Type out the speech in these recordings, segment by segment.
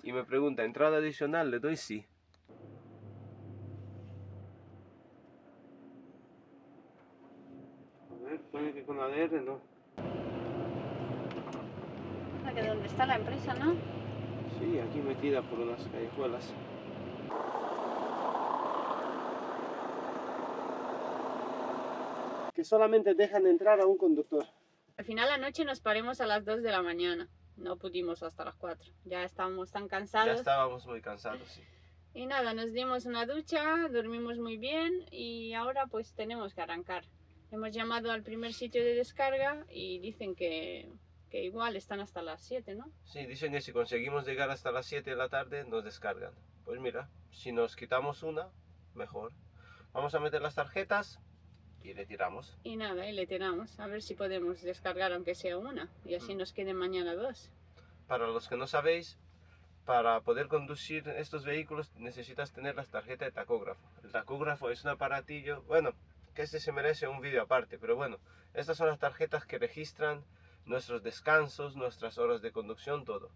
y me pregunta, ¿entrada adicional? Le doy sí. A ver, pone que con ADR no. Que donde está la empresa, ¿no? Sí, aquí metida por unas callejuelas. Que solamente dejan entrar a un conductor. Al final anoche nos paremos a las 2 de la mañana. No pudimos hasta las 4. Ya estábamos tan cansados. Ya estábamos muy cansados, sí. Y nada, nos dimos una ducha, dormimos muy bien y ahora pues tenemos que arrancar. Hemos llamado al primer sitio de descarga y dicen que igual están hasta las 7, ¿no? Sí, dicen que si conseguimos llegar hasta las 7 de la tarde nos descargan. Pues mira, si nos quitamos una, mejor. Vamos a meter las tarjetas y le tiramos. Y nada, y le tiramos. A ver si podemos descargar aunque sea una y así nos queden mañana 2. Para los que no sabéis, para poder conducir estos vehículos necesitas tener la tarjeta de tacógrafo. El tacógrafo es un aparatillo, bueno, que este se merece un vídeo aparte, pero bueno, estas son las tarjetas que registran nuestros descansos, nuestras horas de conducción, todo.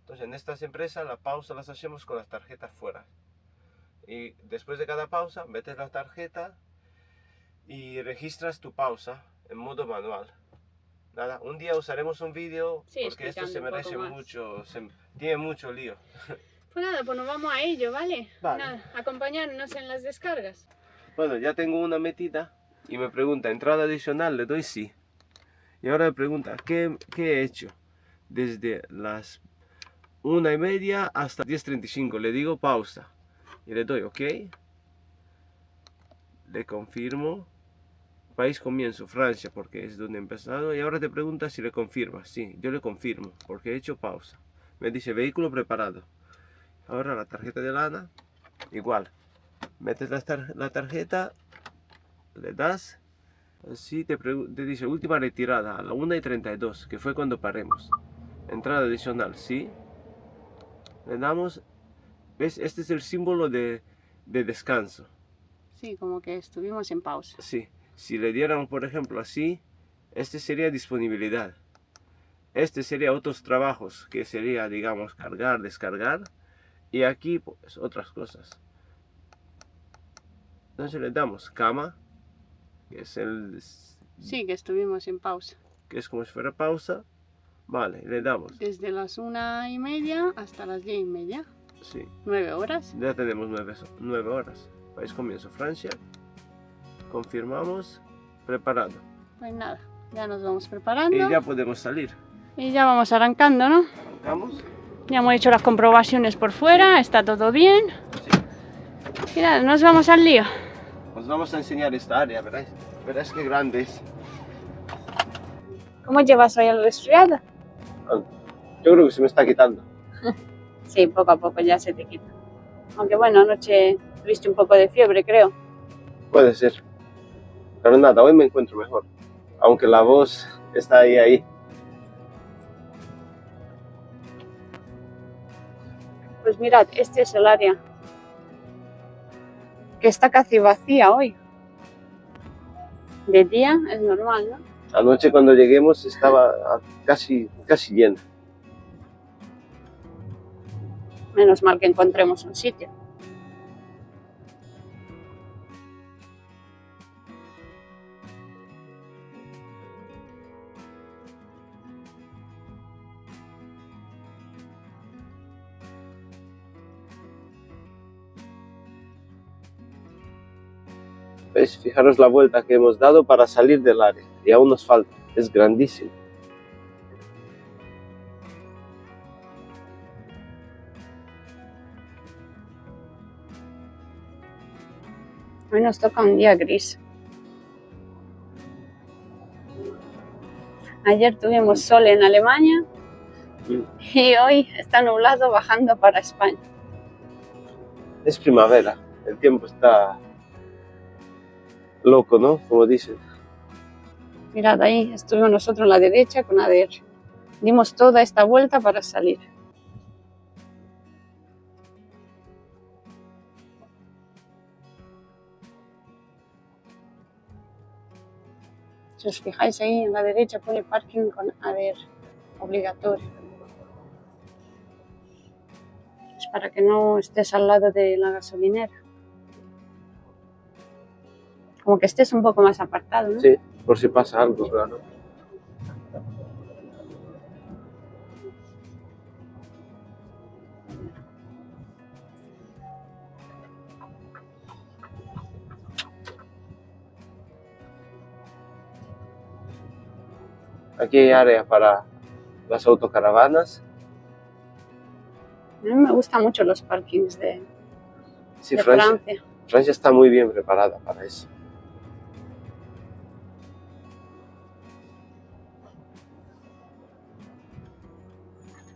Entonces en estas empresas la pausa las hacemos con las tarjetas fuera. Y después de cada pausa metes la tarjeta y registras tu pausa en modo manual. Nada, un día usaremos un vídeo porque esto se merece mucho, tiene mucho lío. Pues nada, pues nos vamos a ello, ¿vale? Vale. Nada, acompañarnos en las descargas. Bueno, ya tengo una metida y me pregunta, ¿entrada adicional? Le doy sí. Y ahora me pregunta, ¿qué he hecho? Desde las 1:30 hasta 10:35, le digo pausa. Y le doy OK. Le confirmo. País comienzo, Francia, porque es donde he empezado. Y ahora te pregunta si le confirma. Sí, yo le confirmo, porque he hecho pausa. Me dice vehículo preparado. Ahora la tarjeta de lana, igual. Metes la tarjeta, le das. Así te dice última retirada a la 1:32, que fue cuando paremos. Entrada adicional, sí. Le damos. ¿Ves? Este es el símbolo de descanso. Sí, como que estuvimos en pausa. Sí. Si le diéramos, por ejemplo, así, este sería disponibilidad. Este sería otros trabajos, que sería, digamos, cargar, descargar. Y aquí, pues, otras cosas. Entonces le damos cama, que es el... Sí, que estuvimos en pausa. Que es como si fuera pausa. Vale, le damos. Desde las 1:30 hasta las 10:30. Sí. 9 horas. Ya tenemos 9 horas. País comienzo, Francia. Confirmamos. Preparado. Pues nada, ya nos vamos preparando. Y ya podemos salir. Y ya vamos arrancando, ¿no? ¿Vamos? Ya hemos hecho las comprobaciones por fuera, está todo bien. Sí. Y nada, nos vamos al lío. Os vamos a enseñar esta área, verás qué grande es. ¿Cómo llevas hoy el resfriado? Yo creo que se me está quitando. Sí, poco a poco ya se te quita. Aunque bueno, anoche tuviste un poco de fiebre, creo. Puede ser. Pero nada, hoy me encuentro mejor. Aunque la voz está ahí. Pues mirad, este es el área. Que está casi vacía hoy. De día es normal, ¿no? Anoche cuando lleguemos estaba casi llena. Menos mal que encontremos un sitio. ¿Veis? Fijaros la vuelta que hemos dado para salir del área. Y aún nos falta. Es grandísimo. Hoy nos toca un día gris. Ayer tuvimos sol en Alemania y hoy está nublado bajando para España. Es primavera. El tiempo está loco, ¿no? Como dicen. Mirad, ahí estuvimos nosotros a la derecha con ADR. Dimos toda esta vuelta para salir. Si os fijáis ahí en la derecha pone parking con ADR, obligatorio. para que no estés al lado de la gasolinera. Como que estés un poco más apartado, ¿no? Sí, por si pasa algo, claro. Aquí hay área para las autocaravanas. A mí me gustan mucho los parkings Sí, de Francia, Francia. Francia está muy bien preparada para eso.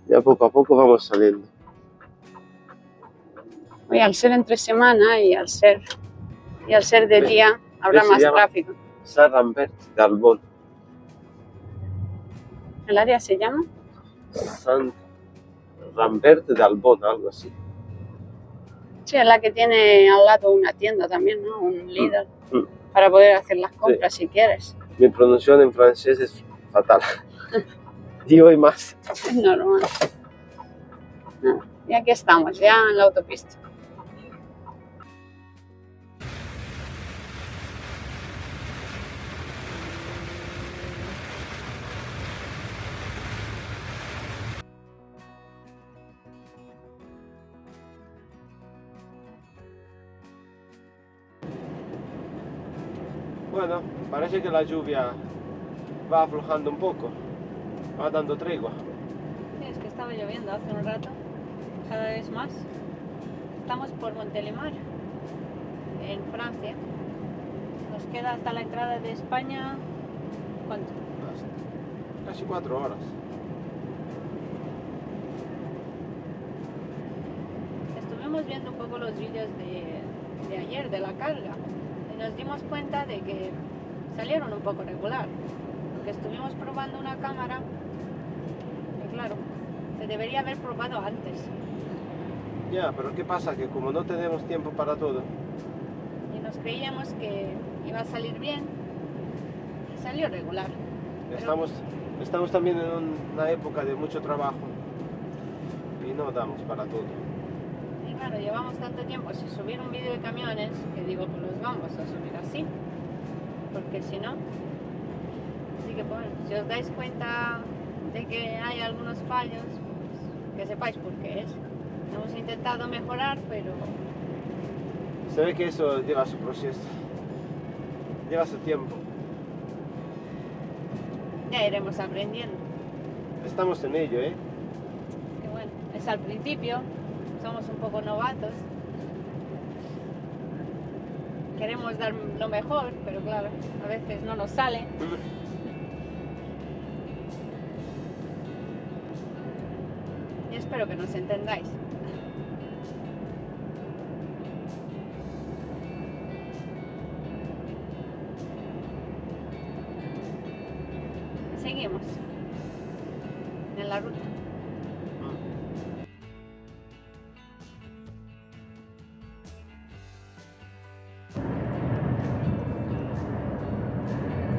Ya poco a poco vamos saliendo. Hoy al ser entre semana y al ser de día habrá se más llama- tráfico. Saint-Rambert d'Albon. ¿El área se llama? Saint-Rambert d'Albon, algo así. Sí, es la que tiene al lado una tienda también, ¿no? Un Lidl. Mm. Para poder hacer las compras si quieres. Mi pronunciación en francés es fatal. Y hoy más. Es normal. Ah, y aquí estamos, ya en la autopista. Bueno, parece que la lluvia va aflojando un poco. Va dando tregua. Sí, es que estaba lloviendo hace un rato, cada vez más. Estamos por Montelimar, en Francia. Nos queda hasta la entrada de España, ¿cuánto? Casi 4 horas. Estuvimos viendo un poco los vídeos de ayer, de la carga, y nos dimos cuenta de que salieron un poco regular, porque estuvimos probando una cámara, y claro, se debería haber probado antes, Ya, pero ¿qué pasa? Que como no tenemos tiempo para todo, y nos creíamos que iba a salir bien, y salió regular. estamos también en una época de mucho trabajo y no damos para todo. Y claro, llevamos tanto tiempo sin subir un vídeo de camiones que digo que los vamos a subir así, porque si no. Así que bueno, si os dais cuenta de que hay algunos fallos, pues, que sepáis por qué es. Hemos intentado mejorar, pero Se ve que eso lleva su proceso, lleva su tiempo. ya iremos aprendiendo. Estamos en ello, ¿eh? Que bueno, es al principio, somos un poco novatos. Queremos dar lo mejor, pero claro, a veces no nos sale. Y espero que nos entendáis. Seguimos en la ruta.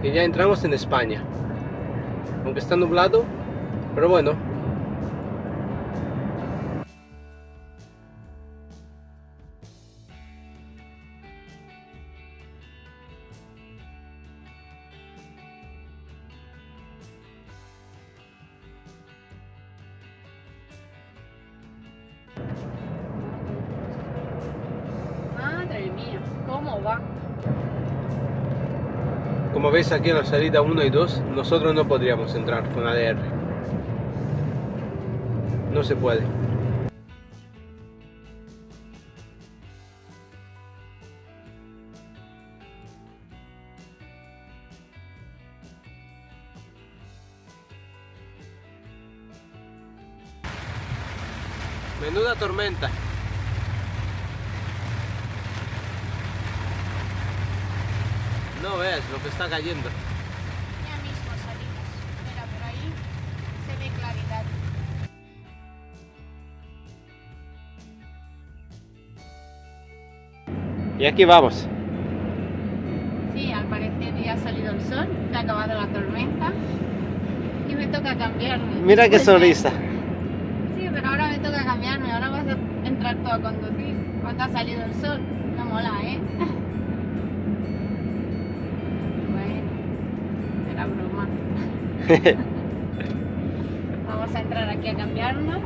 Y ya entramos en España. Aunque está nublado, pero bueno. Madre mía, ¿cómo va? Como veis aquí en la salida 1 y 2, nosotros no podríamos entrar con ADR. No se puede. Menuda tormenta. No ves lo que está cayendo. Ya mismo salimos. Mira, por ahí se ve claridad. Y aquí vamos. Sí, al parecer ya ha salido el sol, se ha acabado la tormenta y me toca cambiarme. Mira qué Después sonrisa. Sí, pero ahora me toca cambiarme. Ahora vas a empezar tú a conducir cuando ha salido el sol. No mola, ¿eh? Bueno, era broma. Vamos a entrar aquí a cambiarnos.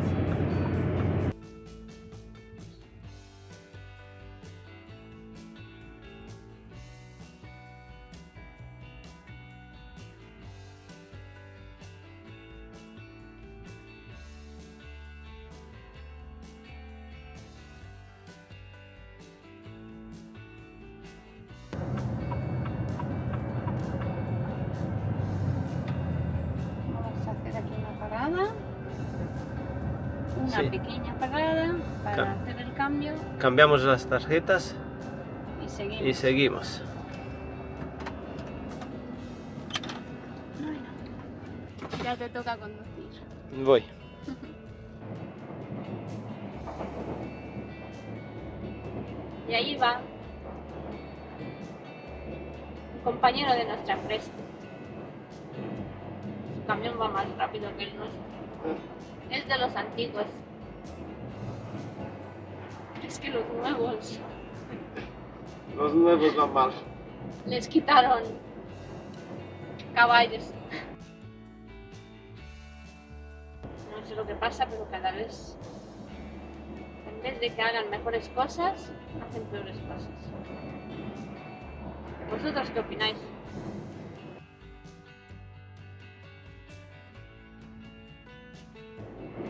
Una Sí. pequeña parada para Ca- hacer el cambio Cambiamos las tarjetas y seguimos. y seguimos. Bueno, ya te toca conducir. Voy. Y ahí va un compañero de nuestra empresa. Su camión va más rápido que el nuestro. Es de los antiguos. Es que los nuevos van mal. les quitaron caballos. No sé lo que pasa, pero cada vez, en vez de que hagan mejores cosas, hacen peores cosas. ¿Vosotros qué opináis?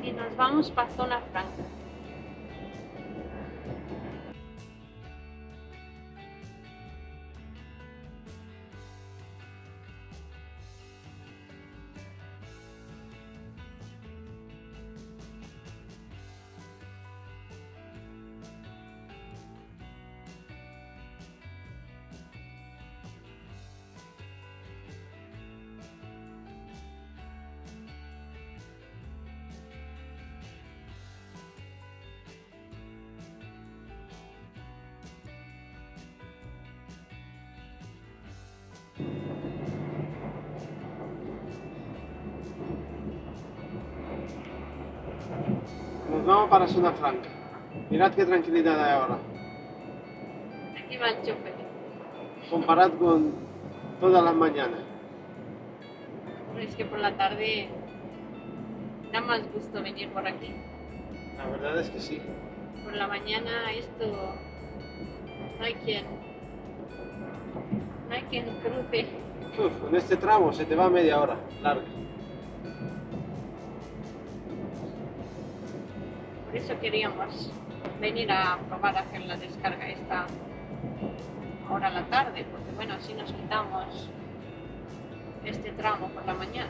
Y nos vamos para Zona Franca. Nos vamos para Zona Franca. Mirad qué tranquilidad hay ahora. Aquí va el chofer. Comparad con todas las mañanas. Es que por la tarde da más gusto venir por aquí. La verdad es que sí. Por la mañana esto no hay quien cruce. En este tramo se te va media hora larga. Por eso queríamos venir a probar a hacer la descarga esta ahora a la tarde, porque bueno, así nos quitamos este tramo por la mañana.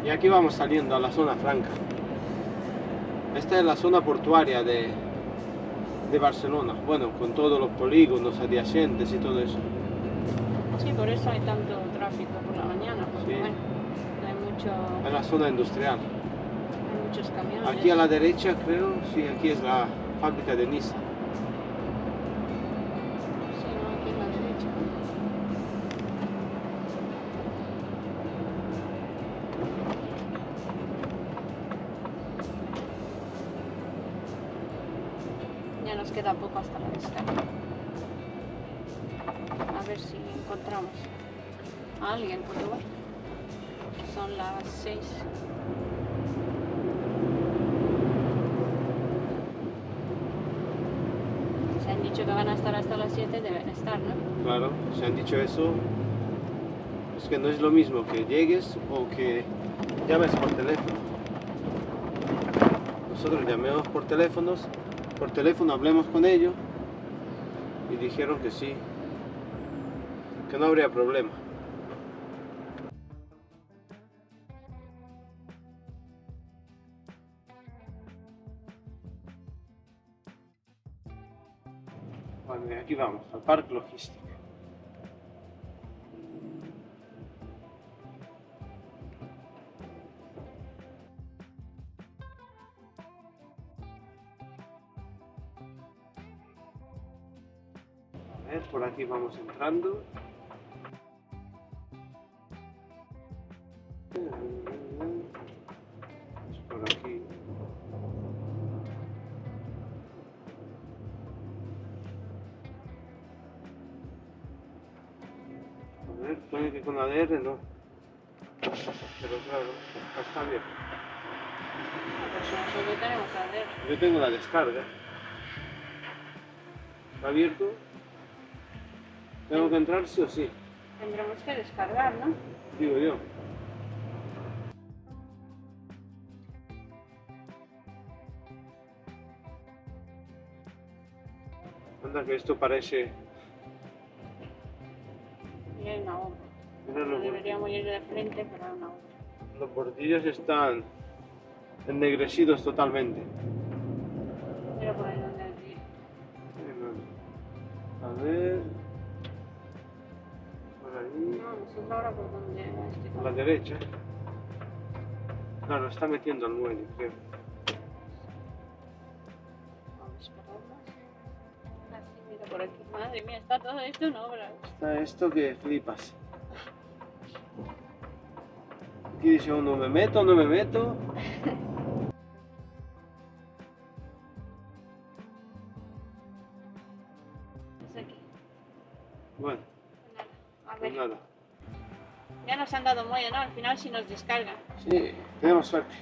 Y aquí vamos saliendo a la Zona Franca. Esta es la zona portuaria de Barcelona. Bueno, con todos los polígonos adyacentes y todo eso. Sí, por eso hay tanto tráfico por la mañana, porque Sí. bueno, Es la zona industrial. hay muchos camiones. Aquí a la derecha creo, sí, aquí es la fábrica de Nissan. Sí, no, aquí a la derecha. Ya nos queda poco hasta la descarga. A ver si encontramos a alguien, porque bueno, son las 6. Se han dicho que van a estar hasta las 7, deben estar, ¿no? Claro, se han dicho eso. Es que no es lo mismo que llegues o que llames por teléfono. Nosotros llamamos por teléfono hablemos con ellos y dijeron que sí, que no habría problema. Bueno, y aquí vamos, al Parque Logístico. A ver, por aquí vamos entrando. Es por aquí. A ver, pone que con ADR no. Pero claro, está bien. Pues nosotros tenemos que hacer. Yo tengo la descarga. ¿Está abierto? Tengo que entrar sí o sí, Tendremos que descargar, ¿no? digo yo. Anda que esto parece... Y hay una obra. Mira, No deberíamos ir de frente, pero hay una obra. los bordillos están ennegrecidos totalmente. Mira por ahí donde el río. A ver... Por ahí... No, nosotros ahora por donde este Por la derecha. Claro, está metiendo al muelle, creo. Vamos a esperarnos. Así, mira por aquí. Madre mía, está todo esto en obra. Está esto que flipas. Aquí dice uno, ¿me meto o no me meto? Es aquí. Bueno, Nada. A pues ver, nada. ya nos han dado muelle, ¿no? Al final si nos descargan. Sí, tenemos suerte.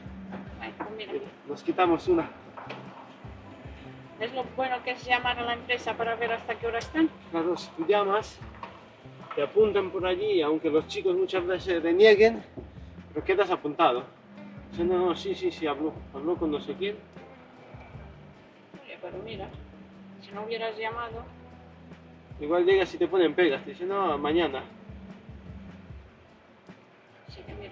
Bueno, pues mira. Nos quitamos una. Es lo bueno que es llamar a la empresa para ver hasta qué hora están. Claro, si tú llamas, te apuntan por allí, aunque los chicos muchas veces renieguen, pero quedas apuntado. Dice, no, sí, habló con no sé quién. Oye, pero mira, si no hubieras llamado, Igual llegas y te ponen pegas, te dicen, no, mañana. sí que mira.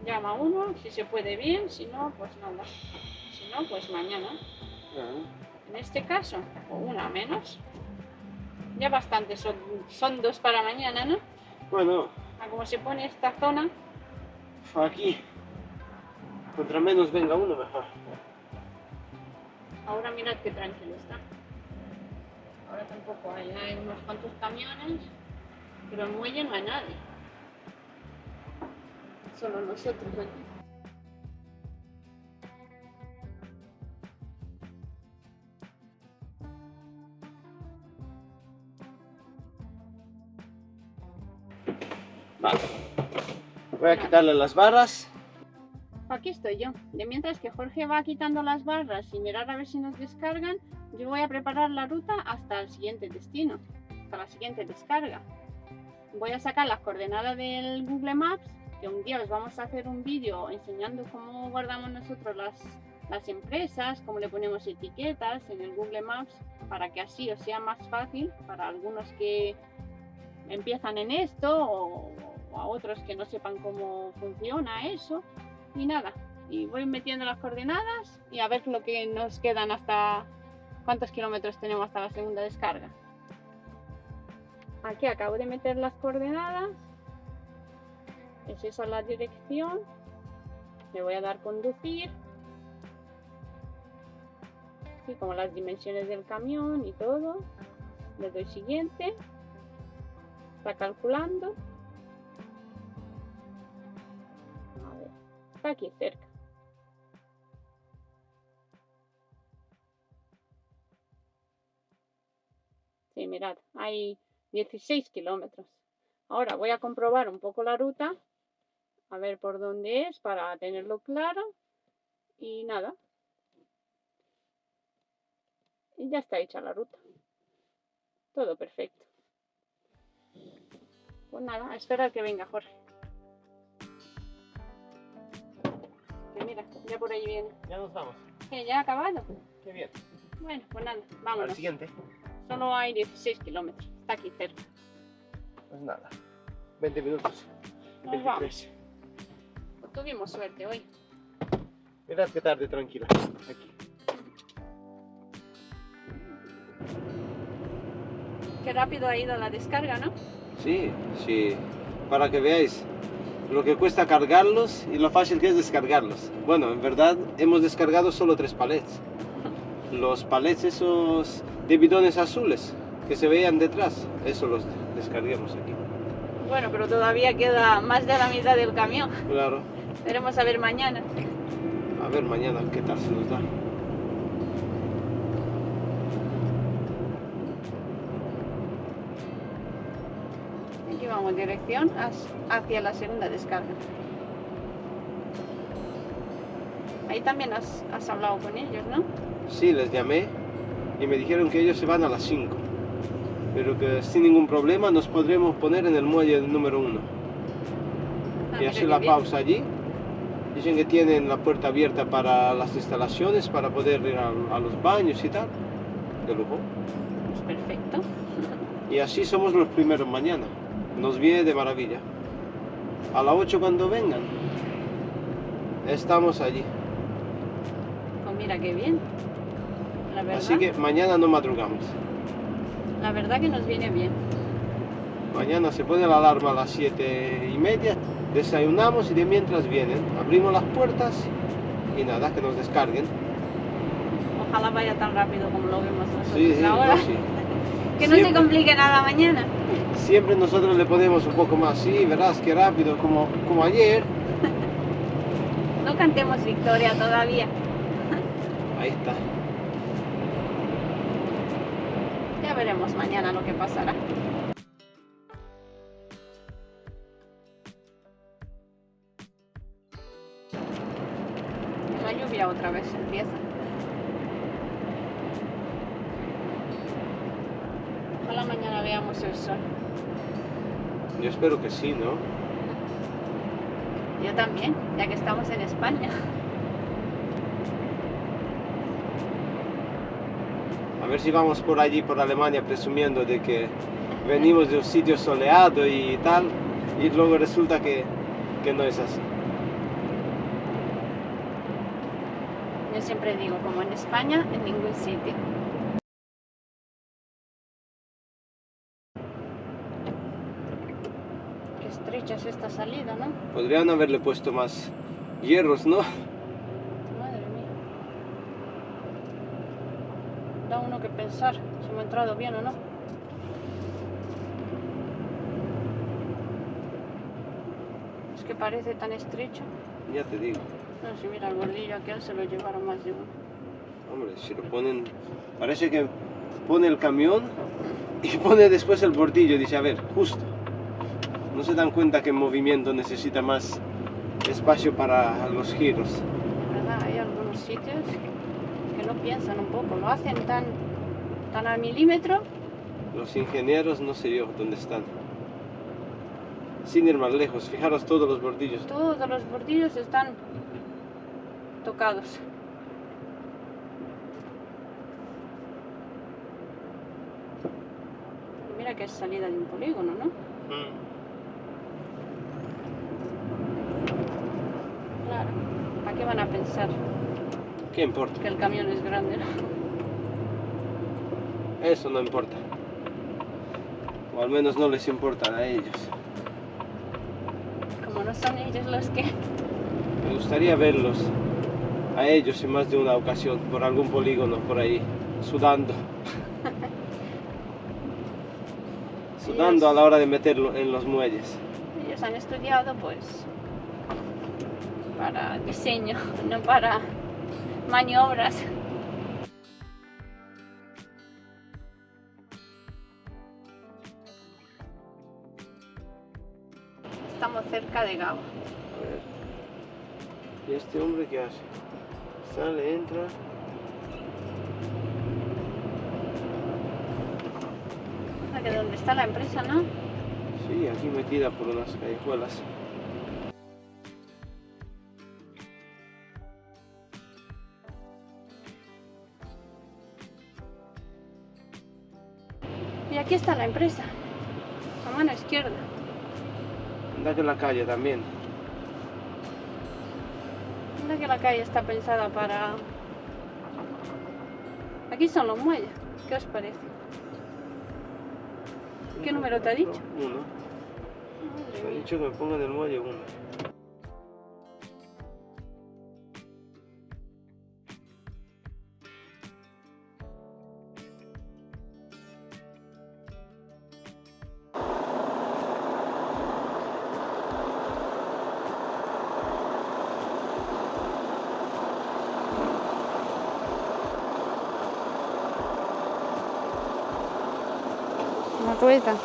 Llama uno, si se puede bien, si no, pues nada. Si no, pues mañana. En este caso, o una menos. Ya bastante, son dos para mañana, ¿no? Bueno, A como se pone esta zona, aquí, contra menos venga uno mejor. ahora mirad qué tranquilo está. Ahora tampoco hay unos cuantos camiones, pero en muelle no hay nadie. Solo nosotros aquí. Vale. Voy a quitarle las barras. Aquí estoy yo. De mientras que Jorge va quitando las barras y mirar a ver si nos descargan, yo voy a preparar la ruta hasta el siguiente destino, hasta la siguiente descarga. Voy a sacar las coordenadas del Google Maps, que un día os vamos a hacer un vídeo enseñando cómo guardamos nosotros las empresas, cómo le ponemos etiquetas en el Google Maps, para que así os sea más fácil para algunos que empiezan en esto o a otros que no sepan cómo funciona eso. Y nada, y voy metiendo las coordenadas y a ver lo que nos quedan hasta cuántos kilómetros tenemos hasta la segunda descarga. Aquí acabo de meter las coordenadas, es esa la dirección, le voy a dar conducir, y como las dimensiones del camión y todo, le doy siguiente, está calculando. Está aquí cerca. Sí, mirad, hay 16 kilómetros. Ahora voy a comprobar un poco la ruta, a ver por dónde es para tenerlo claro. Y nada. Y ya está hecha la ruta. Todo perfecto. Pues nada, a esperar que venga Jorge. Que mira, ya por ahí viene. Ya nos vamos. ¿Ya ha acabado? Qué bien. Bueno, pues nada, Al vámonos. siguiente. Solo hay 16 kilómetros. Está aquí cerca. Pues nada. 20 minutos. Nos 23. vamos. Pues tuvimos suerte hoy. Mirad qué tarde tranquila. Aquí. Qué rápido ha ido la descarga, ¿no? Sí, sí. Para que veáis lo que cuesta cargarlos y lo fácil que es descargarlos. Bueno, en verdad hemos descargado solo 3 palets. Los palets esos de bidones azules que se veían detrás, eso los descarguemos aquí. Bueno, pero todavía queda más de la mitad del camión. Claro. Veremos a ver mañana. A ver mañana qué tal se nos da. Aquí vamos, dirección hacia la segunda descarga. Ahí también has hablado con ellos, ¿no? Sí, les llamé y me dijeron que ellos se van a las 5. Pero que sin ningún problema nos podremos poner en el muelle número 1. Ah, Y mira hacer qué la bien. pausa allí. Dicen que tienen la puerta abierta para las instalaciones, para poder ir a los baños y tal. De lujo. Pues perfecto. Y así somos los primeros mañana. Nos viene de maravilla. A las 8 cuando vengan, estamos allí. Pues mira qué bien. La verdad, Así que mañana no madrugamos. la verdad que nos viene bien. Mañana se pone la alarma a las 7:30, desayunamos y de mientras vienen, abrimos las puertas y nada, que nos descarguen. Ojalá vaya tan rápido como lo vemos nosotros Sí, ahora. no, sí. Que no se Siempre- complique nada mañana. Siempre nosotros le ponemos un poco más, sí, verás que rápido, como ayer. No cantemos victoria todavía. Ahí está. Ya veremos mañana lo que pasará. La lluvia otra vez empieza. Ojalá mañana veamos el sol. Yo espero que sí, ¿no? Yo también, ya que estamos en España. A ver si vamos por allí, por Alemania, presumiendo de que venimos de un sitio soleado y tal, y luego resulta que no es así. Yo siempre digo, como en España, en ningún sitio. Qué estrecha es esta salida, ¿no? Podrían haberle puesto más hierros, ¿no? Madre mía. Da uno que pensar si hemos entrado bien o no. Es que parece tan estrecho. Ya te digo. No, si mira el bordillo aquel se lo llevaron más de uno. Hombre, si lo ponen... Parece que pone el camión y pone después el bordillo. Dice, a ver, justo. No se dan cuenta que el movimiento necesita más espacio para los giros. ¿Verdad? Hay algunos sitios que no piensan un poco, lo hacen tan al milímetro. Los ingenieros no sé yo dónde están. Sin ir más lejos, fijaros todos los bordillos. Todos los bordillos están tocados. Mira que es salida de un polígono, ¿no? Claro. ¿A qué van a pensar? ¿Qué importa? Que el camión es grande, ¿no? Eso no importa. O al menos no les importa a ellos. Como no son ellos los que... Me gustaría verlos a ellos en más de una ocasión por algún polígono por ahí, sudando. Sudando a la hora de meterlo en los muelles. Ellos han estudiado, pues, para diseño, no para maniobras. Estamos cerca de Gao. A ver. ¿Y este hombre qué hace? Sale, entra. Que donde está la empresa, ¿no? Sí, aquí metida por unas callejuelas. Y aquí está la empresa, a mano izquierda. Anda que en la calle también. Mira que la calle está pensada para... Aquí son los muelles, ¿qué os parece? ¿Qué número te ha dicho? 1. Madre Me ha mía. dicho que me ponga en el muelle 1. ruedas.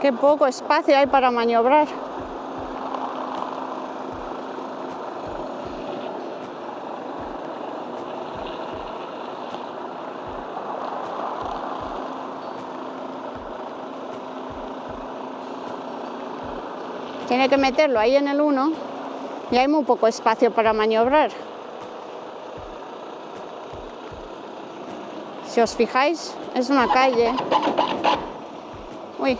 Qué poco espacio hay para maniobrar. Tiene que meterlo ahí en el 1 y hay muy poco espacio para maniobrar. Si os fijáis, es una calle. Uy.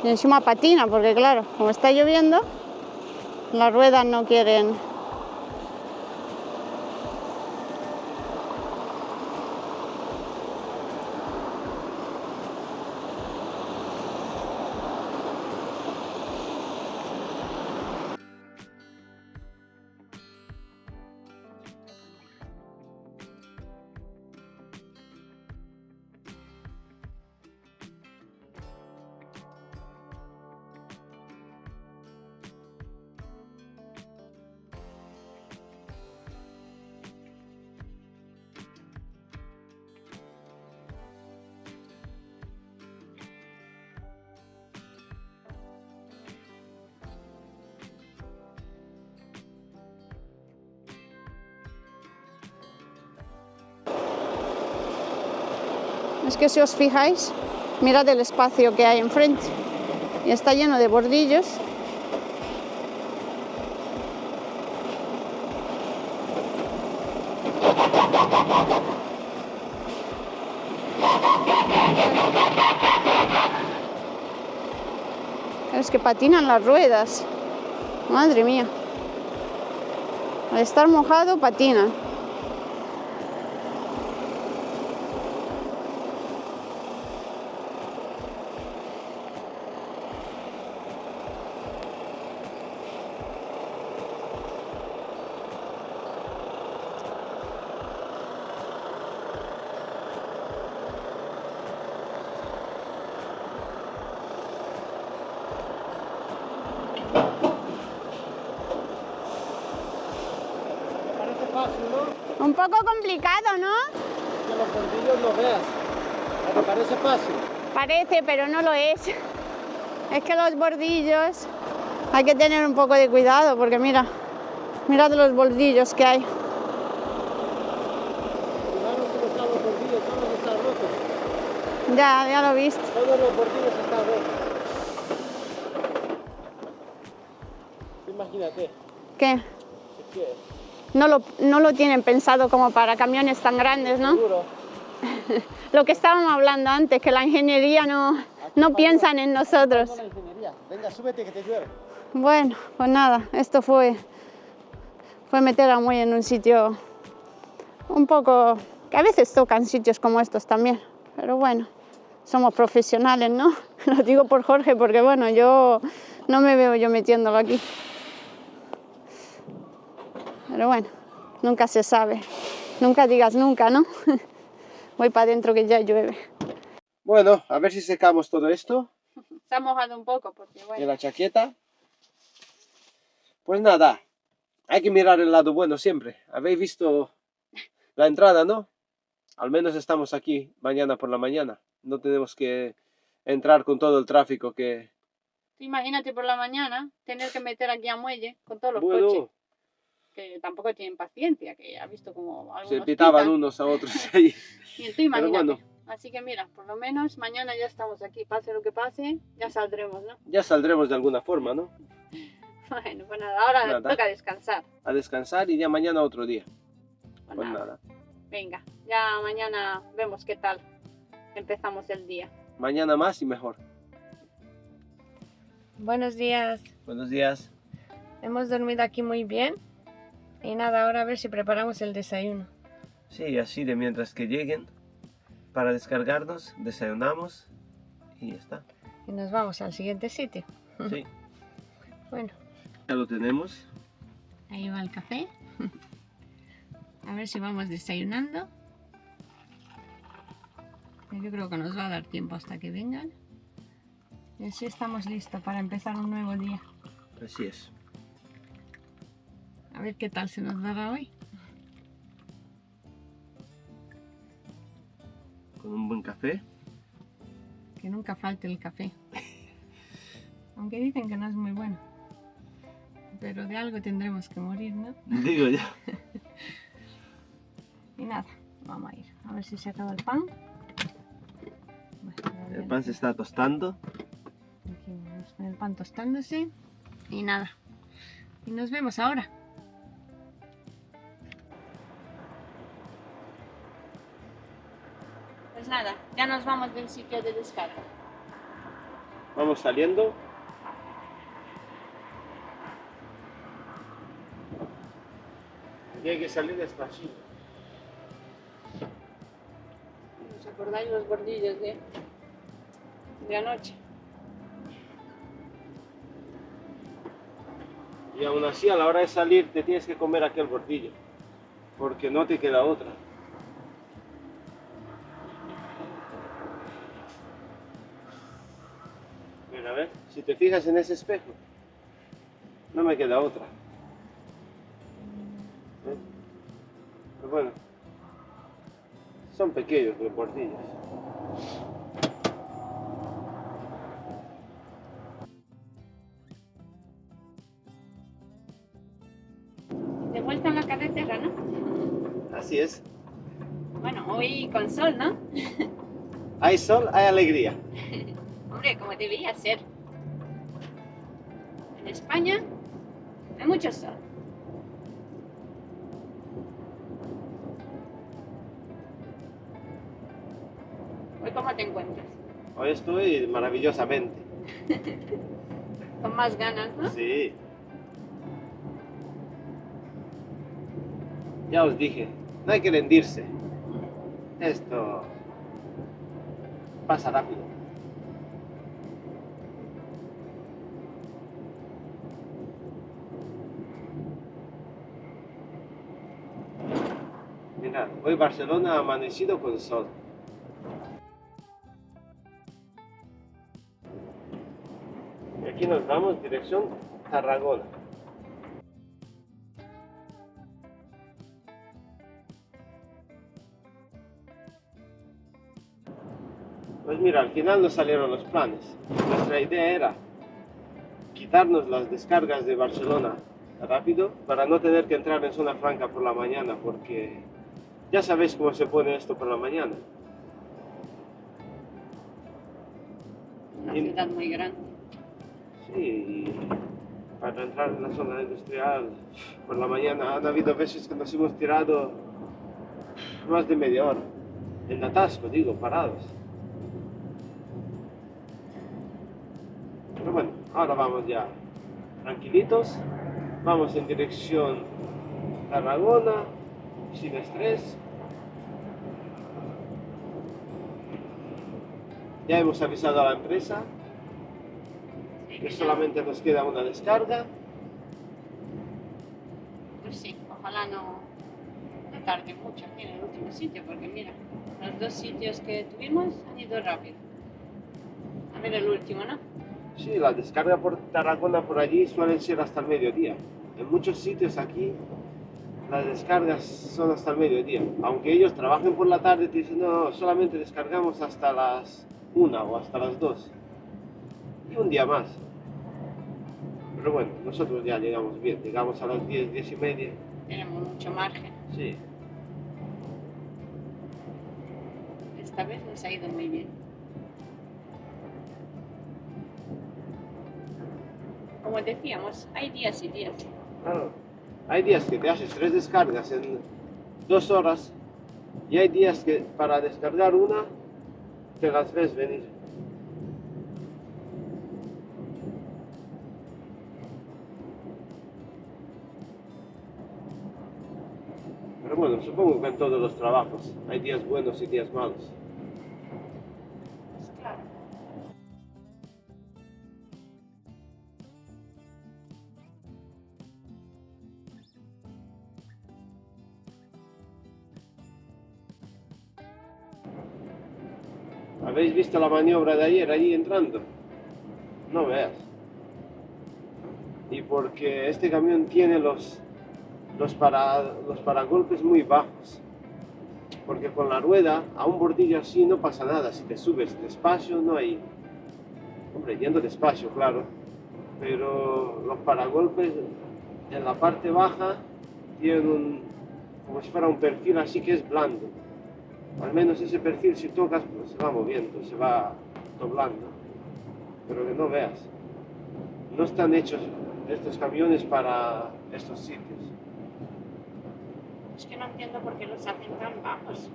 Y encima patina, porque claro, como está lloviendo, las ruedas no quieren. Es que si os fijáis, mirad el espacio que hay enfrente y está lleno de bordillos. Es que patinan las ruedas, madre mía, al estar mojado patinan. Un poco complicado, ¿no? Que los bordillos lo veas. ¿Te parece fácil? Parece, pero no lo es. Es que los bordillos hay que tener un poco de cuidado, porque mira, mirad los bordillos que hay. Fijaros cómo están los bordillos, todos están rotos. Ya lo he visto. Todos los bordillos están rotos. Imagínate. ¿Qué? Es que No lo tienen pensado como para camiones tan grandes, ¿no? seguro. Lo que estábamos hablando antes, que la ingeniería no piensan en nosotros. La ingeniería. Venga, súbete que te llueve. Bueno, pues nada, esto fue meter a Muelle en un sitio un poco, que a veces tocan sitios como estos también, pero bueno, somos profesionales, ¿no? Lo digo por Jorge, porque bueno, yo no me veo yo metiéndolo aquí. Pero bueno, nunca se sabe. Nunca digas nunca, ¿no? Voy para adentro que ya llueve. Bueno, a ver si secamos todo esto. Se ha mojado un poco porque bueno. De la chaqueta. Pues nada, hay que mirar el lado bueno siempre. Habéis visto la entrada, ¿no? Al menos estamos aquí mañana por la mañana. No tenemos que entrar con todo el tráfico que... Imagínate por la mañana tener que meter aquí a Muelle con todos los Bueno, coches. Que tampoco tienen paciencia, que ha visto como algunos se pitaban pitan. unos a otros ahí. Y tú imagínate. Pero bueno. Así que mira, por lo menos mañana ya estamos aquí, pase lo que pase, ya saldremos, ¿no? Ya saldremos de alguna forma, ¿no? Bueno, pues nada, ahora Nada. toca descansar. A descansar y ya mañana otro día. Pues Pues nada. nada. Venga, ya mañana vemos qué tal empezamos el día. Mañana más y mejor. Buenos días. Buenos días. Hemos dormido aquí muy bien. Y nada, ahora a ver si preparamos el desayuno. Sí, así de mientras que lleguen para descargarnos, desayunamos y ya está. Y nos vamos al siguiente sitio. Sí, Bueno, ya lo tenemos. ahí va el café. A ver si vamos desayunando. Yo creo que nos va a dar tiempo hasta que vengan. Y así estamos listos para empezar un nuevo día. Así es. A ver qué tal se nos dará hoy. Con un buen café. Que nunca falte el café. Aunque dicen que no es muy bueno. Pero de algo tendremos que morir, ¿no? Digo ya. Y nada, vamos a ir. A ver si se acaba el pan. El pan se está tostando. Aquí vamos con el pan tostándose. Y nada. Y nos vemos ahora. Pues nada, ya nos vamos del sitio de descarga. Vamos saliendo. Y hay que salir despacito. ¿Os acordáis los bordillos de anoche? Y aún así, a la hora de salir, te tienes que comer aquel bordillo. Porque no te queda otra. Mira, a ver, si te fijas en ese espejo, no me queda otra. ¿Eh? Pero bueno, son pequeños los bordillos. De vuelta en la carretera, ¿no? Así es. Bueno, hoy con sol, ¿no? Hay sol, hay alegría. Hombre, como debería ser. En España hay mucho sol. ¿Hoy cómo te encuentras? Hoy estoy maravillosamente. Con más ganas, ¿no? Sí. Ya os dije, no hay que rendirse. Esto pasa rápido. Mirad, hoy Barcelona ha amanecido con sol. Y aquí nos vamos dirección Tarragona. Pues mira, al final nos salieron los planes. Nuestra idea era quitarnos las descargas de Barcelona rápido para no tener que entrar en zona franca por la mañana, porque ya sabéis cómo se pone esto por la mañana. Una ciudad muy grande. Sí, y para entrar en la zona industrial por la mañana han habido veces que nos hemos tirado más de media hora. En atasco, digo, parados. Pero bueno, ahora vamos ya tranquilitos. Vamos en dirección Tarragona, sin estrés. Ya hemos avisado a la empresa que solamente nos queda una descarga. Pues sí, ojalá no tarde mucho aquí en el último sitio, porque mira, los dos sitios que tuvimos han ido rápido. A ver el último, ¿no? Sí, la descarga por Tarragona por allí suelen ser hasta el mediodía. En muchos sitios aquí las descargas son hasta el mediodía. Aunque ellos trabajen por la tarde, te dicen, no, solamente descargamos hasta las 1 o hasta las 2. Y un día más. Pero bueno, nosotros ya llegamos bien. Llegamos a las 10, 10 y media. Tenemos mucho margen. Sí. Esta vez nos ha ido muy bien. Como decíamos, hay días y días. Claro. Hay días que te haces 3 descargas en 2 horas y hay días que para descargar una te las ves venir. Pero bueno, Bueno, supongo que en todos los trabajos hay días buenos y días malos. Pues claro. ¿Habéis visto la maniobra de ayer allí entrando? No veas. Y porque este camión tiene los paragolpes muy bajos. Porque con la rueda a un bordillo así no pasa nada. Si te subes despacio no hay... Hombre, yendo despacio, claro. Pero los paragolpes en la parte baja tienen como si fuera un perfil así que es blando. Al menos ese perfil si tocas pues se va moviendo, se va doblando. Pero que no veas. No están hechos estos camiones para estos sitios. Es que no entiendo por qué los hacen tan bajos.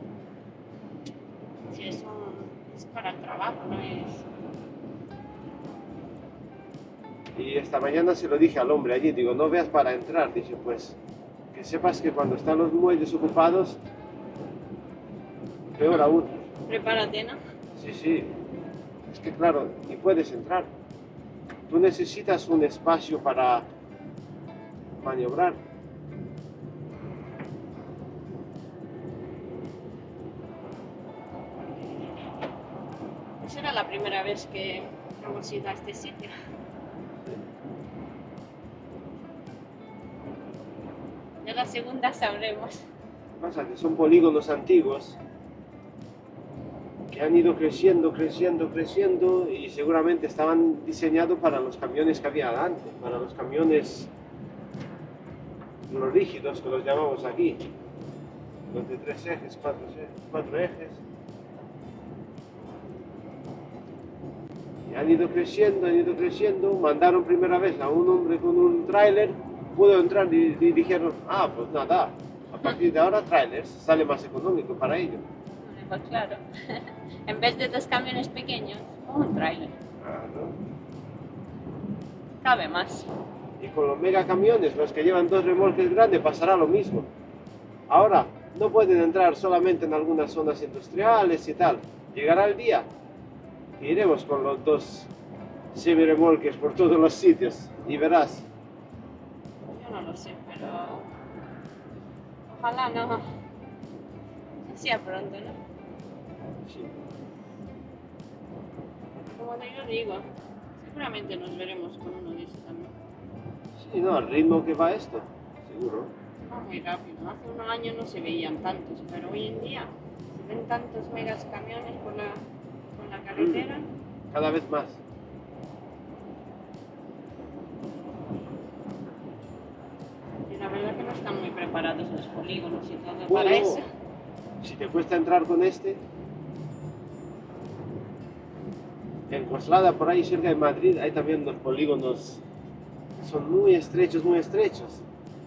Si es para el trabajo, no es... Y esta mañana se lo dije al hombre allí, digo, no veas para entrar. Dice, pues, que sepas que cuando están los muelles ocupados, peor aún. Prepárate, ¿no? Sí, sí. Es que claro, ni puedes entrar. Tú necesitas un espacio para maniobrar. Pues era la primera vez que hemos ido a este sitio. Ya la segunda sabremos. Pasa que son polígonos antiguos que han ido creciendo, creciendo, creciendo y seguramente estaban diseñados para los camiones que había antes, para los camiones los rígidos que los llamamos aquí, los de 3 ejes, 4 ejes. Y han ido creciendo, mandaron primera vez a un hombre con un tráiler, pudo entrar y dijeron, ah, pues nada, a partir de ahora trailers, sale más económico para ellos. Pues claro, en vez de 2 camiones pequeños, un tráiler. Claro. Cabe más. Y con los megacamiones, los que llevan 2 remolques grandes, pasará lo mismo. Ahora, no pueden entrar solamente en algunas zonas industriales y tal. Llegará el día que iremos con los 2 semi-remolques por todos los sitios y verás. Yo no lo sé, pero ojalá no sea pronto, ¿no? Sí. Como yo digo, seguramente nos veremos con uno de estos también. Sí, no, al ritmo que va esto, seguro. Va muy rápido. Hace unos años no se veían tantos, pero hoy en día se ven tantos megas camiones por la carretera. Cada vez más. Y la verdad que no están muy preparados los polígonos y todo Bueno, para eso. si te cuesta entrar con este, en Coslada, por ahí cerca de Madrid, hay también unos polígonos que son muy estrechos, muy estrechos.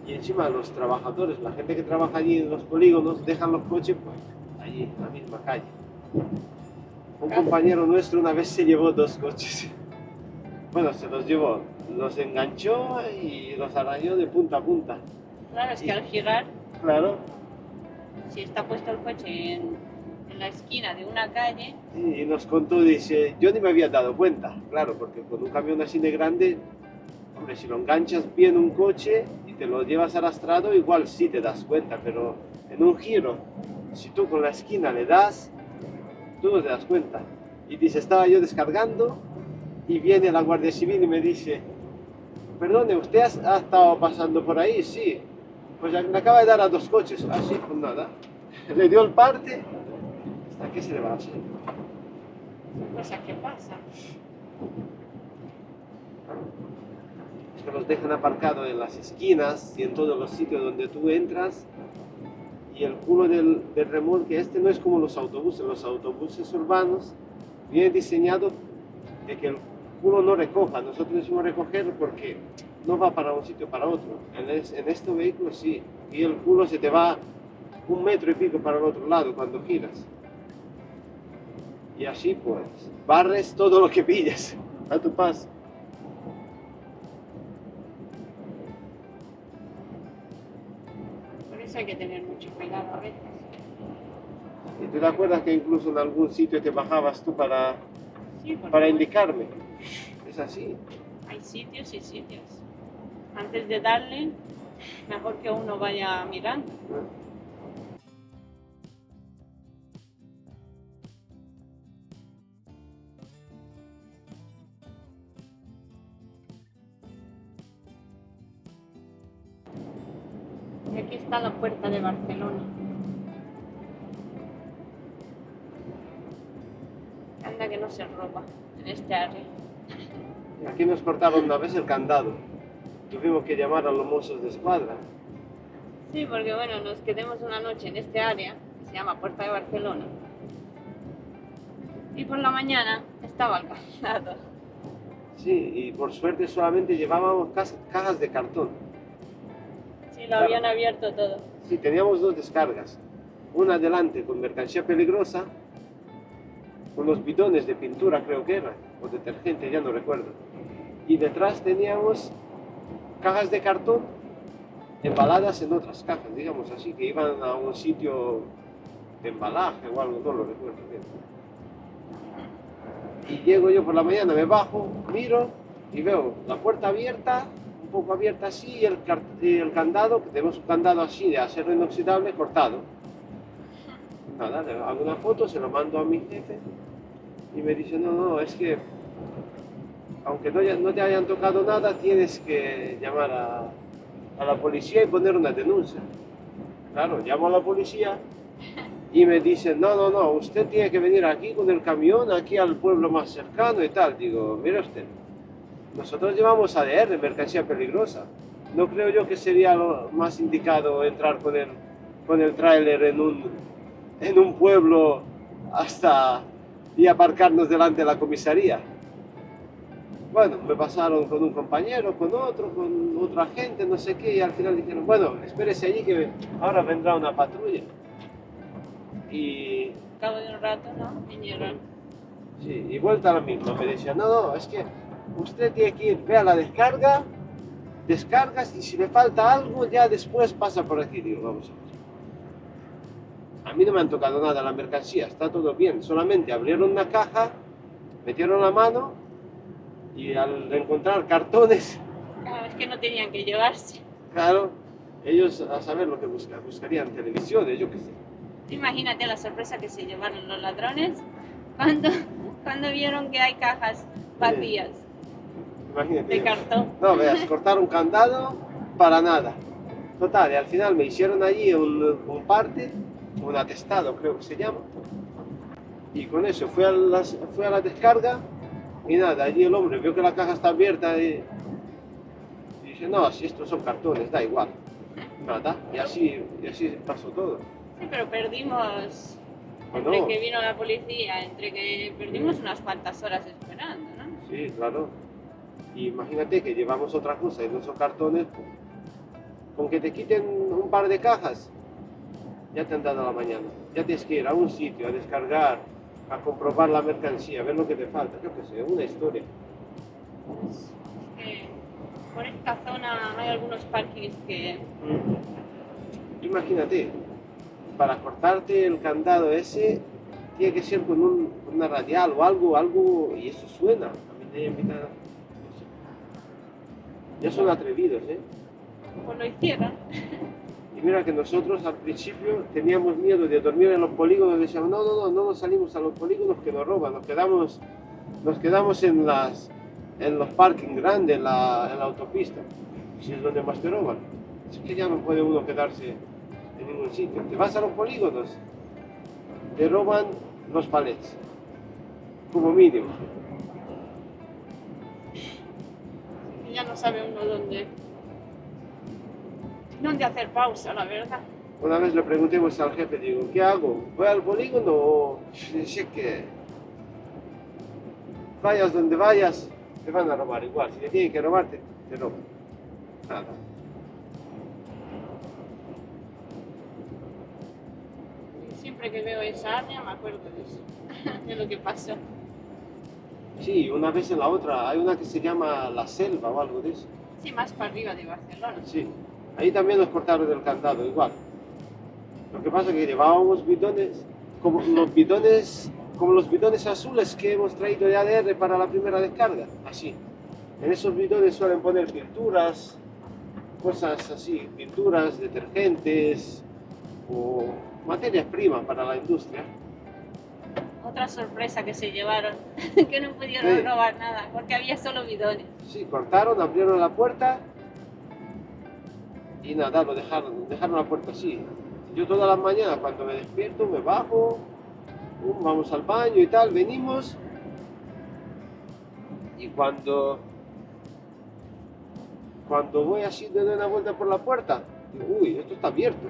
Y encima los trabajadores, la gente que trabaja allí en los polígonos, dejan los coches pues, allí, en la misma calle. Un compañero nuestro una vez se llevó 2 coches. Bueno, se los llevó, los enganchó y los arañó de punta a punta. Claro, es que al girar, Claro. si está puesto el coche en la esquina de una calle, Y nos contó, dice, yo ni me había dado cuenta, claro, porque con un camión así de grande, hombre, si lo enganchas bien un coche y te lo llevas arrastrado, igual sí te das cuenta, pero en un giro, si tú con la esquina le das, tú no te das cuenta. Y dice, estaba yo descargando y viene la Guardia Civil y me dice, perdone, ¿usted ha estado pasando por ahí? Sí. Pues le acaba de dar a 2 coches, así, pues nada. Le dio el parte, ¿hasta qué se le va a hacer? son cosas que pasan. Es que los dejan aparcados en las esquinas y en todos los sitios donde tú entras. Y el culo del remolque este no es como los autobuses urbanos viene diseñado de que el culo no recoja. Nosotros decimos recoger porque no va para un sitio para otro. En este vehículo sí, y el culo se te va 1 metro y pico para el otro lado cuando giras. Y así pues, barres todo lo que pilles a tu paso. Por eso eso hay que tener mucho cuidado a veces. ¿Y tú te acuerdas que incluso en algún sitio te bajabas tú Sí, por para favor. indicarme? Es así. Hay sitios y sitios. Antes de darle, mejor que uno vaya mirando. Y aquí está la puerta de Barcelona. Anda que no se roba en este área. Aquí nos cortaron una vez el candado. Tuvimos que llamar a los mozos de escuadra. Sí, porque bueno, nos quedamos una noche en este área, que se llama Puerta de Barcelona. Y por la mañana estaba el candado. Sí, y por suerte solamente llevábamos cajas de cartón. Sí, lo habían abierto todo. Sí, teníamos dos descargas. Una delante con mercancía peligrosa, unos bidones de pintura creo que eran, o detergente, ya no recuerdo. Y detrás teníamos cajas de cartón embaladas en otras cajas, digamos así, que iban a un sitio de embalaje o algo, no lo recuerdo bien. Y llego yo por la mañana, me bajo, miro y veo la puerta abierta, un poco abierta así, y el candado, que tenemos un candado así de acero inoxidable, cortado. Nada, le hago una foto, se lo mando a mi jefe y me dice, no, es que aunque no te hayan tocado nada, tienes que llamar a la policía y poner una denuncia. Claro, llamo a la policía y me dicen, no, usted tiene que venir aquí con el camión, aquí al pueblo más cercano y tal. Digo, mire usted, nosotros llevamos ADR, mercancía peligrosa. No creo yo que sería lo más indicado entrar con el tráiler en un pueblo y aparcarnos delante de la comisaría. Bueno, me pasaron con un compañero, con otra gente, no sé qué, y al final dijeron, bueno, espérese allí que ahora vendrá una patrulla. Y Al cabo de un rato, ¿no? Vinieron. sí, y vuelta a la misma, me decían, no, es que usted tiene que ir, ve a la descarga, descargas y si le falta algo ya después pasa por aquí. Digo, vamos a ver. A mí no me han tocado nada la mercancía, está todo bien, solamente abrieron una caja, metieron la mano y al encontrar cartones, Claro, es que no tenían que llevarse. claro, ellos a saber lo que buscarían televisiones, yo qué sé. Imagínate la sorpresa que se llevaron los ladrones cuando vieron que hay cajas vacías Imagínate. de cartón. No, veas, cortaron candado para nada. Total, y al final me hicieron allí un parte, un atestado creo que se llama. Y con eso fui a la descarga y nada, allí el hombre vio que la caja está abierta y dice, no, si estos son cartones, da igual. Nada, y así pasó todo. Sí, pero perdimos, Bueno, entre que vino la policía, entre que perdimos unas cuantas horas esperando, ¿no? sí, claro. Y imagínate que llevamos otra cosa y no son cartones. Con que te quiten un par de cajas, ya te han dado la mañana. Ya tienes que ir a un sitio a descargar, a comprobar la mercancía, a ver lo que te falta. Yo qué sé, una historia. Es que por esta zona hay algunos parkings que... Imagínate, para cortarte el candado ese, tiene que ser con una radial o algo, y eso suena. A mí me invitan, no sé. Ya son atrevidos, ¿eh? pues lo hicieron. Y mira que nosotros al principio teníamos miedo de dormir en los polígonos, decíamos, no nos salimos a los polígonos que nos roban, nos quedamos en los parking grandes, en la autopista, si es donde más te roban. Es que ya no puede uno quedarse en ningún sitio. Te vas a los polígonos, te roban los palets, como mínimo. Y ya no sabe uno dónde hacer pausa, la verdad. Una vez le preguntemos al jefe, digo, ¿qué hago? ¿Voy al polígono o sé que vayas donde vayas, te van a robar igual? Si te tienen que robar, te roban. Nada. Y siempre que veo esa área me acuerdo de eso, de lo que pasó. Sí, una vez en la otra, hay una que se llama La Selva o algo de eso. Sí, más para arriba de Barcelona. Sí, ahí también nos cortaron el candado, igual. Lo que pasa es que llevábamos bidones, como los bidones azules que hemos traído de ADR para la primera descarga, así. En esos bidones suelen poner pinturas, cosas así, pinturas, detergentes o materias primas para la industria. Otra sorpresa que se llevaron, que no pudieron Sí. robar nada, porque había solo bidones. Sí, cortaron, abrieron la puerta y nada, dejaron la puerta así. Yo todas las mañanas cuando me despierto me bajo, vamos al baño y tal, venimos y cuando voy así de dar una vuelta por la puerta, digo, uy, esto está abierto.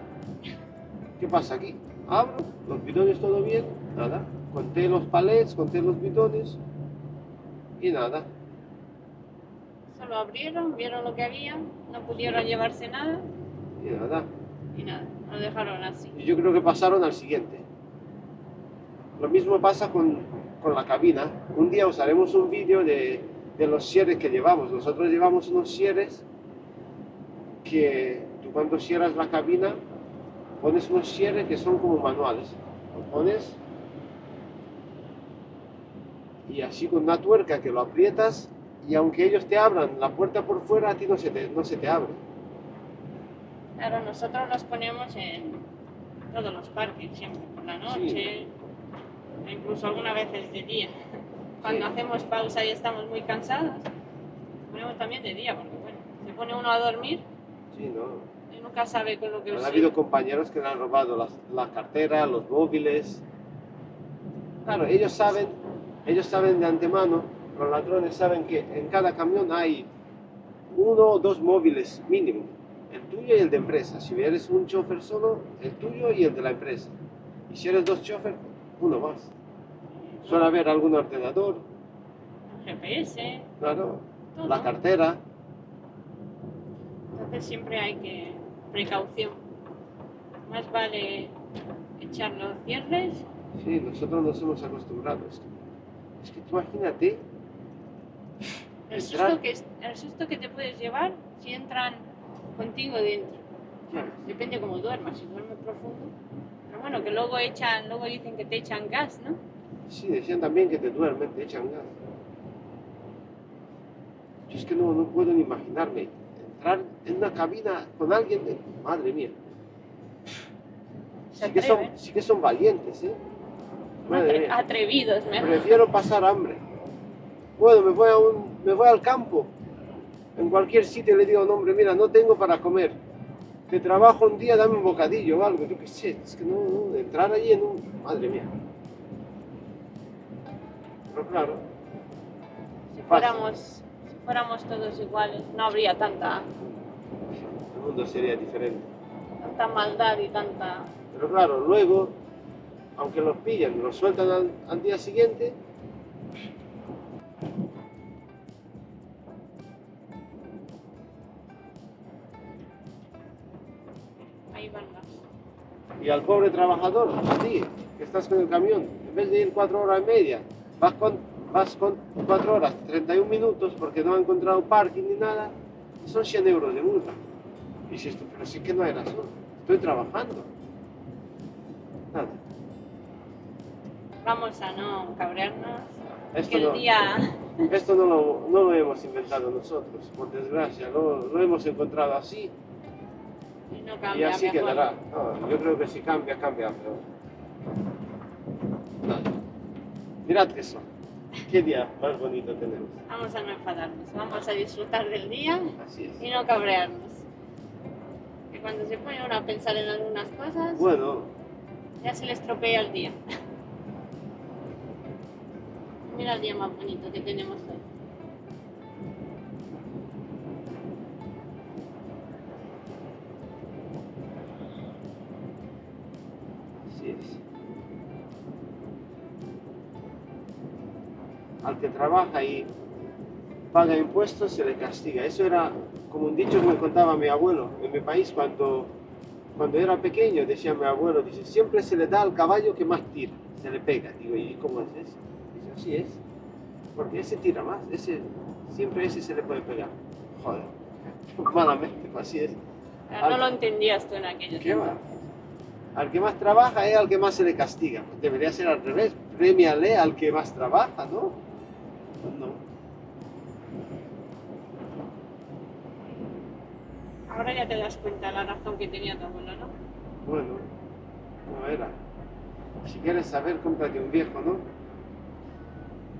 ¿Qué pasa aquí? Abro, los bidones todo bien, nada. Conté los palets, conté los bidones y nada. Solo abrieron, vieron lo que había, no pudieron llevarse nada Y nada. y nada, lo dejaron así. Y yo creo que pasaron al siguiente. Lo mismo pasa con la cabina. Un día os haremos un vídeo de los cierres que llevamos. Nosotros llevamos unos cierres que tú cuando cierras la cabina pones unos cierres que son como manuales. Lo pones y así con una tuerca que lo aprietas y aunque ellos te abran la puerta por fuera, a ti no se te abre. Claro, nosotros los ponemos en todos los parques, siempre por la noche, e incluso algunas veces de día. Cuando Sí. hacemos pausa y estamos muy cansados, ponemos también de día, porque bueno, se pone uno a dormir Sí, no. y nunca sabe con lo que Han sigue. habido compañeros que le han robado la cartera, los móviles. Claro, ellos saben de antemano, los ladrones saben que en cada camión hay 1 o 2 móviles mínimo, el tuyo y el de empresa. Si eres un chofer solo, el tuyo y el de la empresa. Y si eres 2 chofer, uno más. Suele haber algún ordenador, El GPS, claro, todo. la cartera. Entonces siempre hay que precaución. Más vale echar los cierres. Sí, nosotros nos hemos acostumbrado. Es que tú imagínate. El Entrar- susto que te puedes llevar si entran contigo dentro. Ya, Depende cómo duermas, si duermes profundo. Pero bueno, que luego dicen que te echan gas, ¿no? sí, decían también que te duermen, te echan gas. Yo es que no puedo ni imaginarme entrar en una cabina con alguien de... Madre mía. Se Sí atreven. que son valientes, ¿eh? Madre mía. Atrevidos, mejor. Prefiero pasar hambre. Bueno, me voy al campo. En cualquier sitio le digo, no, hombre, mira, no tengo para comer. Te trabajo un día, dame un bocadillo o algo. Yo qué sé, es que no, entrar allí en un... Madre mía. Pero claro, Si fuéramos todos iguales, no habría tanta el mundo sería diferente. maldad y tanta... Pero claro, luego, aunque los pillan, los sueltan al día siguiente. Ahí van las... Y al pobre trabajador, a ti, que estás con el camión, en vez de ir 4 horas y media, vas con 4 horas, 31 minutos porque no ha encontrado parking ni nada, y son 100 euros de multa. Y dices tú, pero sí que no hay razón, estoy trabajando. Nada, Vamos a no cabrearnos. esto Que el no, día... esto no lo hemos inventado nosotros, por desgracia, lo hemos encontrado así Y no y cambia así mejor. quedará. No, yo creo que si cambia, cambia peor. Nada. Mirad eso, qué día más bonito tenemos. Vamos a no enfadarnos, vamos a disfrutar del día Así es. y no cabrearnos. Que cuando se pone uno a pensar en algunas cosas, Bueno, ya se le estropea el día. Mira el día más bonito que tenemos hoy. así es. Al que trabaja y paga impuestos se le castiga. Eso era como un dicho que me contaba mi abuelo en mi país cuando era pequeño. Decía mi abuelo, dice, siempre se le da al caballo que más tira, se le pega. Digo, ¿y cómo es eso? Dice, así es, porque ese tira más, siempre ese se le puede pegar. Joder, malamente, pues así es. Pero no lo entendías tú en aquello ¿Qué tiempo. va? Al que más trabaja es al que más se le castiga. Pues debería ser al revés. Premiale al que más trabaja, ¿no? Pues no. Ahora ya te das cuenta la razón que tenía tu abuelo, ¿no? Bueno, no era. Si quieres saber, cómprate un viejo, ¿no?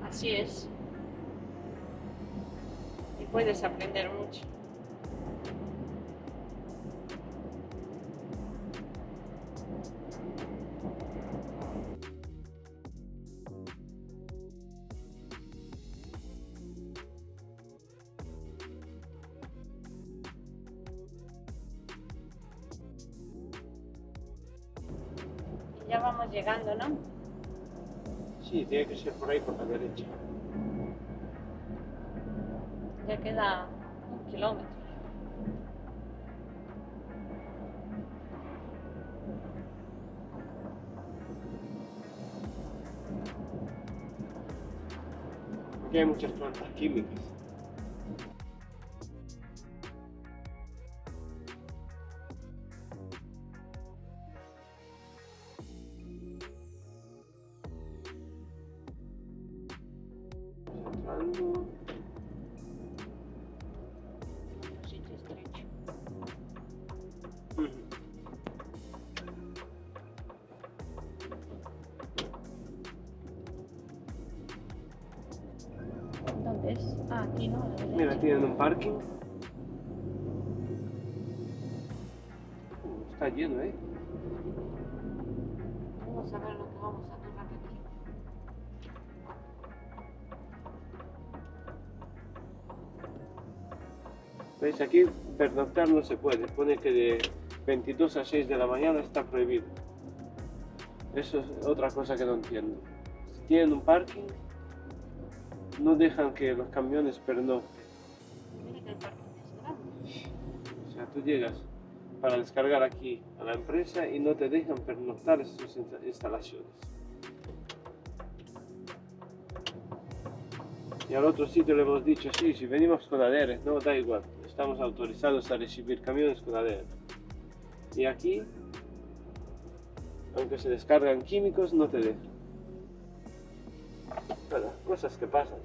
Así es. Y puedes aprender mucho. Y ya vamos llegando, ¿no? Sí, tiene que ser por ahí, por la derecha. Ya queda 1 kilómetro. Aquí hay muchas plantas químicas. Entrando. Un sitio estrecho. ¿Dónde es? Ah, aquí no, a la derecha. Mira, tienen un parking. Está lleno, ¿eh? Vamos a ver lo que vamos a tomar aquí. ¿Veis? Aquí pernoctar no se puede. Pone que de 22 a 6 de la mañana está prohibido. Eso es otra cosa que no entiendo. Si tienen un parking, no dejan que los camiones pernocten. Mira que el parking es grande. O sea, tú llegas para descargar aquí a la empresa y no te dejan pernoctar en sus instalaciones. Y al otro sitio le hemos dicho, sí, si venimos con ADR, no, da igual, estamos autorizados a recibir camiones con ADR. Y aquí, aunque se descargan químicos, no te dejan. Bueno, cosas que pasan.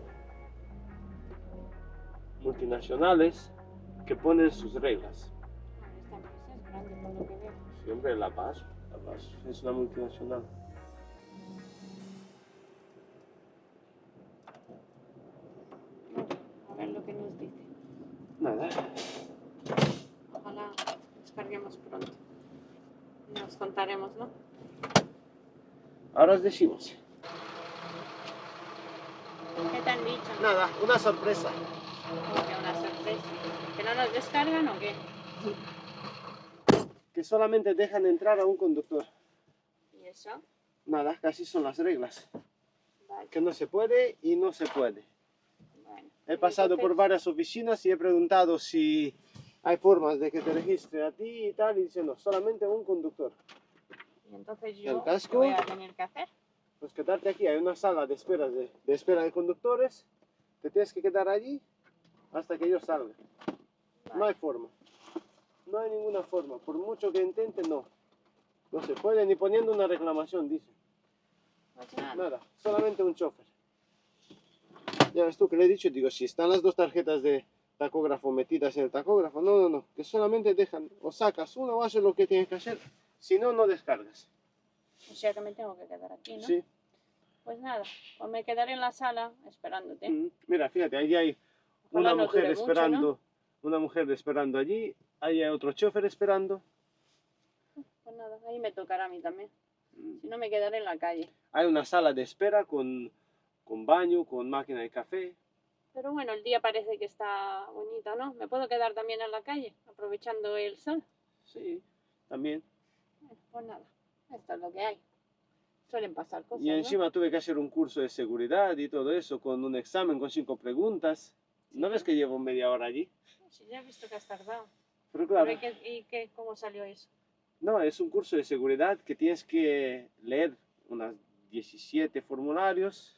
Multinacionales que ponen sus reglas. Esta empresa es grande por lo que veo. Siempre La Paz es una multinacional. A ver lo que nos dice. Nada, Ojalá descarguemos pronto. Nos contaremos, ¿no? ahora os decimos. ¿Qué te han dicho? Nada, una sorpresa. Como que una sorpresa. ¿Que no nos descargan o qué? Que solamente dejan entrar a un conductor. ¿Y eso? Nada, casi son las reglas. Vale, Que no se puede y no se puede. bueno. He pasado por varias oficinas y he preguntado si hay formas de que te registre a ti y tal, y dicen no, solamente un conductor. Y entonces ¿El yo, casco? ¿qué voy a tener que hacer? Pues quedarte aquí, hay una sala de espera de conductores, te tienes que quedar allí hasta que ellos salgan. No hay forma, no hay ninguna forma, por mucho que intente, no. No se puede ni poniendo una reclamación, dice. Pues nada. Nada, solamente un chofer. Ya ves tú que le he dicho, digo, si están las dos tarjetas de tacógrafo metidas en el tacógrafo, no, que solamente dejan, o sacas una o haces lo que tienes que hacer, si no, no descargas. O sea que me tengo que quedar aquí, ¿no? Sí. Pues nada, pues me quedaré en la sala esperándote. Mira, fíjate, ahí hay Ojalá una no mujer dure mucho, esperando, ¿no? una mujer esperando allí, ahí hay otro chofer esperando. Pues nada, ahí me tocará a mí también. Si no, me quedaré en la calle. Hay una sala de espera con baño, con máquina de café. Pero bueno, el día parece que está bonito, ¿no? ¿Me puedo quedar también en la calle, aprovechando el sol? Sí, también. Pues nada, esto es lo que hay. Suelen pasar cosas, Y encima tuve que hacer un curso de seguridad y todo eso, con un examen con 5 preguntas. ¿No ves que llevo media hora allí? ¿no? Sí, ya he visto que has tardado. Pero claro, ¿Cómo salió eso? no, es un curso de seguridad que tienes que leer unas 17 formularios.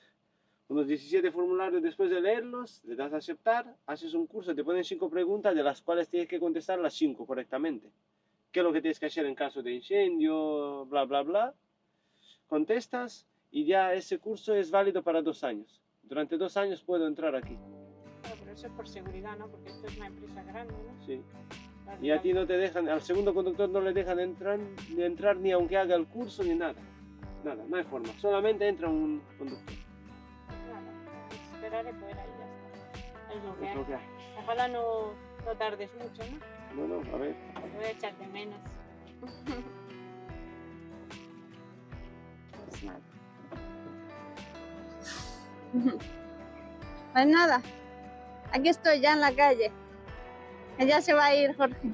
Unos 17 formularios, después de leerlos, le das a aceptar, haces un curso, te ponen 5 preguntas, de las cuales tienes que contestar las 5 correctamente. qué es lo que tienes que hacer en caso de incendio, bla, bla, bla. Contestas y ya ese curso es válido para 2 años. Durante 2 años puedo entrar aquí. Claro, pero eso es por seguridad, ¿no? Porque esto es una empresa grande, ¿no? Sí. Claro, Y a ti no te dejan, al segundo conductor no le dejan entrar ni aunque haga el curso ni nada. Nada, no hay forma. Solamente entra un conductor. nada, esperaré fuera y ya está. Es lo que Es hay. lo que hay. Ojalá no tardes mucho, ¿no? Bueno, a ver. Te voy a echar de menos. Pues nada. Pues nada, aquí estoy ya en la calle. Ya se va a ir Jorge.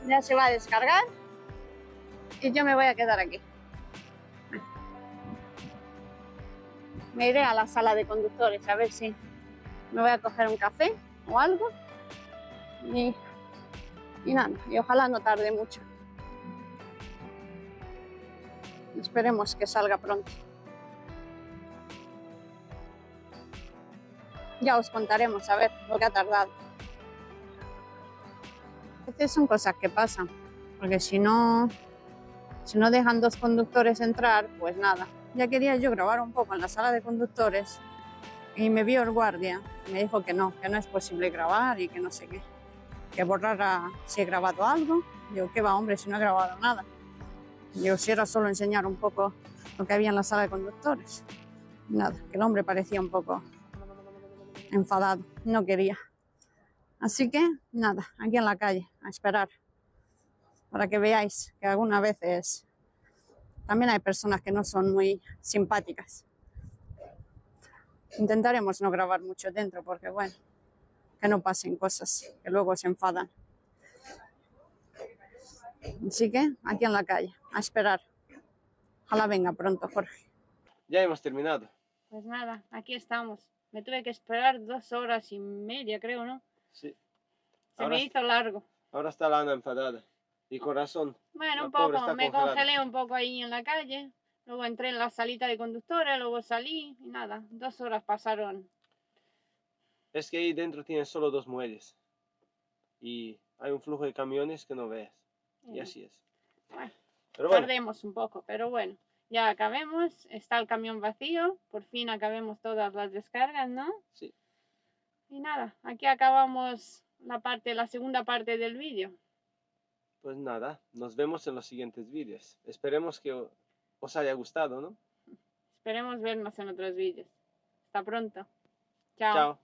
Ya se va a descargar y yo me voy a quedar aquí. Me iré a la sala de conductores a ver si me voy a coger un café o algo y nada, y ojalá no tarde mucho. Esperemos que salga pronto. Ya os contaremos a ver lo que ha tardado. A veces son cosas que pasan, porque si no dejan 2 conductores entrar, pues nada. Ya quería yo grabar un poco en la sala de conductores y me vio el guardia, me dijo que no es posible grabar y que no sé qué, que borrara si he grabado algo. Digo, ¿qué va, hombre, si no he grabado nada? Digo, si era solo enseñar un poco lo que había en la sala de conductores. Nada, que el hombre parecía un poco enfadado, no quería. Así que nada, aquí en la calle, a esperar, para que veáis que algunas veces también hay personas que no son muy simpáticas. Intentaremos no grabar mucho dentro porque, bueno, que no pasen cosas, que luego se enfadan. Así que aquí en la calle, a esperar. Ojalá venga pronto, Jorge. Ya hemos terminado. Pues nada, aquí estamos. Me tuve que esperar 2 horas y media, creo, ¿no? Sí. Se Ahora me hizo largo. Ahora está la Ana enfadada. Y corazón. Bueno, La un pobre poco, está me congelada. congelé un poco ahí en la calle. Luego entré en la salita de conductores, luego salí y nada, 2 horas pasaron. Es que ahí dentro tienen solo 2 muelles. Y hay un flujo de camiones que no veas. Y así es. Bueno, Pero bueno, tardemos un poco, pero bueno, ya acabemos. Está el camión vacío, por fin acabemos todas las descargas, ¿no? sí. Y nada, aquí acabamos la segunda parte del vídeo. Pues nada, nos vemos en los siguientes vídeos. Esperemos que os haya gustado, ¿no? Esperemos vernos en otros vídeos. Hasta pronto. Chao. Chao.